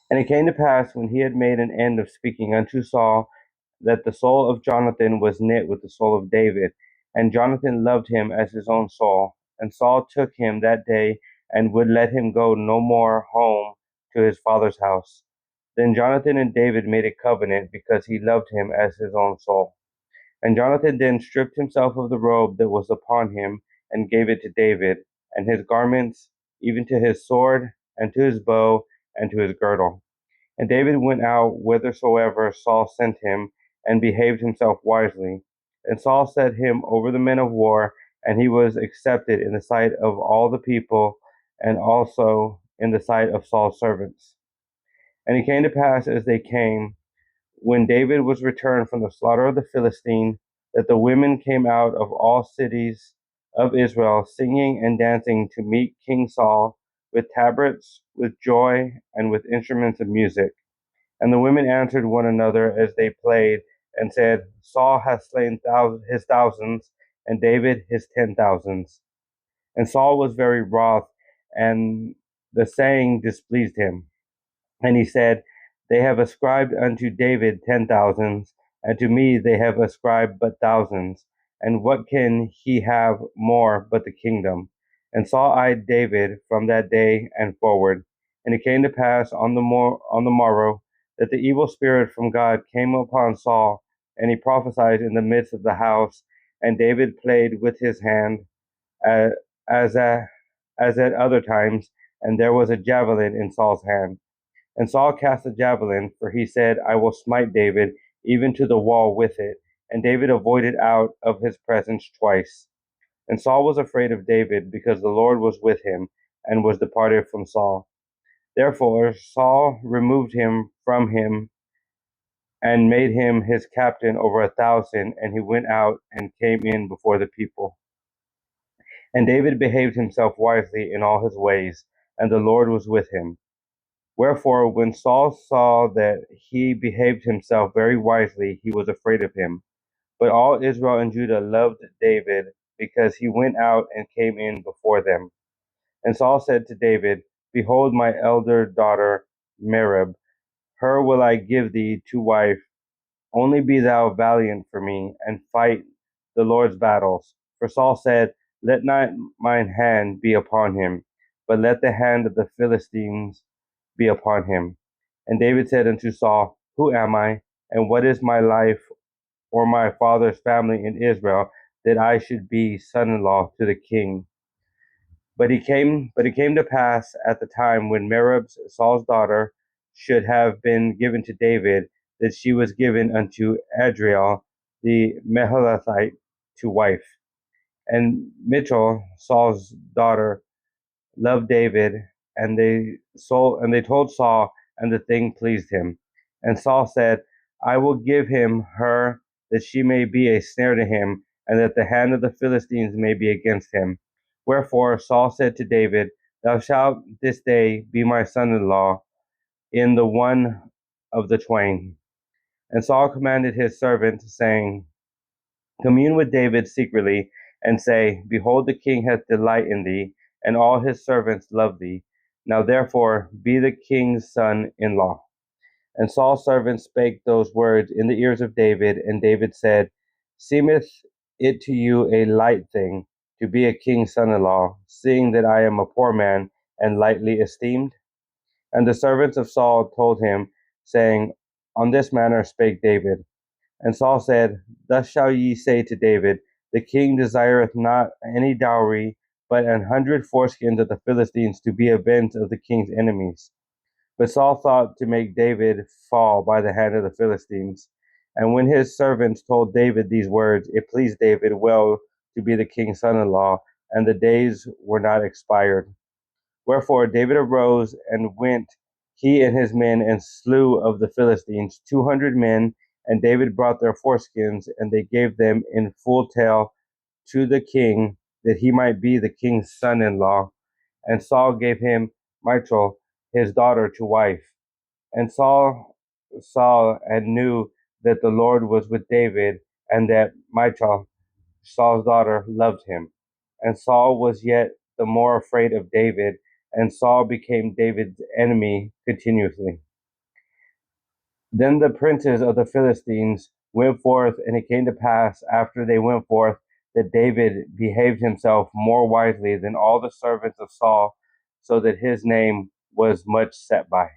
And it came to pass, when he had made an end of speaking unto Saul, that the soul of Jonathan was knit with the soul of David, and Jonathan loved him as his own soul. And Saul took him that day, and would let him go no more home to his father's house. Then Jonathan and David made a covenant, because he loved him as his own soul. And Jonathan then stripped himself of the robe that was upon him, and gave it to David, and his garments, even to his sword, and to his bow, and to his girdle. And David went out whithersoever Saul sent him, and behaved himself wisely. And Saul set him over the men of war, and he was accepted in the sight of all the people, and also in the sight of Saul's servants. And it came to pass, as they came, when David was returned from the slaughter of the Philistine, that the women came out of all cities of Israel, singing and dancing to meet King Saul, with tabrets, with joy, and with instruments of music. And the women answered one another as they played, and said, Saul hath slain his thousands, and David his 10,000s. And Saul was very wroth, and the saying displeased him. And he said, They have ascribed unto David 10,000s, and to me they have ascribed but thousands. And what can he have more but the kingdom? And Saul eyed David from that day and forward. And it came to pass on the morrow, that the evil spirit from God came upon Saul, and he prophesied in the midst of the house. And David played with his hand, uh, as, uh, as at other times, and there was a javelin in Saul's hand. And Saul cast a javelin, for he said, I will smite David, even to the wall with it. And David avoided out of his presence twice. And Saul was afraid of David, because the Lord was with him, and was departed from Saul. Therefore Saul removed him from him, and made him his captain over 1,000, and he went out and came in before the people. And David behaved himself wisely in all his ways, and the Lord was with him. Wherefore, when Saul saw that he behaved himself very wisely, he was afraid of him. But all Israel and Judah loved David, because he went out and came in before them. And Saul said to David, Behold, my elder daughter Merab, her will I give thee to wife. Only be thou valiant for me, and fight the Lord's battles. For Saul said, Let not mine hand be upon him, but let the hand of the Philistines be upon him. And David said unto Saul, Who am I, and what is my life or my father's family in Israel, that I should be son-in-law to the king? But it came to pass at the time when Merab, Saul's daughter, should have been given to David, that she was given unto Adriel the Meholathite to wife. And Michal, Saul's daughter, loved David, and they told Saul, and the thing pleased him. And Saul said, I will give him her, that she may be a snare to him, and that the hand of the Philistines may be against him. Wherefore Saul said to David, Thou shalt this day be my son-in-law in the one of the twain. And Saul commanded his servant, saying, Commune with David secretly, and say, Behold, the king hath delight in thee, and all his servants love thee. Now therefore be the king's son-in-law. And Saul's servants spake those words in the ears of David, and David said, Seemeth it to you a light thing to be a king's son-in-law, seeing that I am a poor man and lightly esteemed? And the servants of Saul told him, saying, On this manner spake David. And Saul said, Thus shall ye say to David, The king desireth not any dowry, but 100 foreskins of the Philistines, to be avenged of the king's enemies. But Saul thought to make David fall by the hand of the Philistines. And when his servants told David these words, it pleased David well to be the king's son-in-law, and the days were not expired. Wherefore David arose and went, he and his men, and slew of the Philistines 200 men. And David brought their foreskins, and they gave them in full tale to the king, that he might be the king's son-in-law. And Saul gave him Michal, his daughter, to wife. And Saul saw and knew that the Lord was with David, and that Michal, Saul's daughter, loved him. And Saul was yet the more afraid of David, and Saul became David's enemy continuously. Then the princes of the Philistines went forth, and it came to pass after they went forth that David behaved himself more wisely than all the servants of Saul, so that his name was much set by.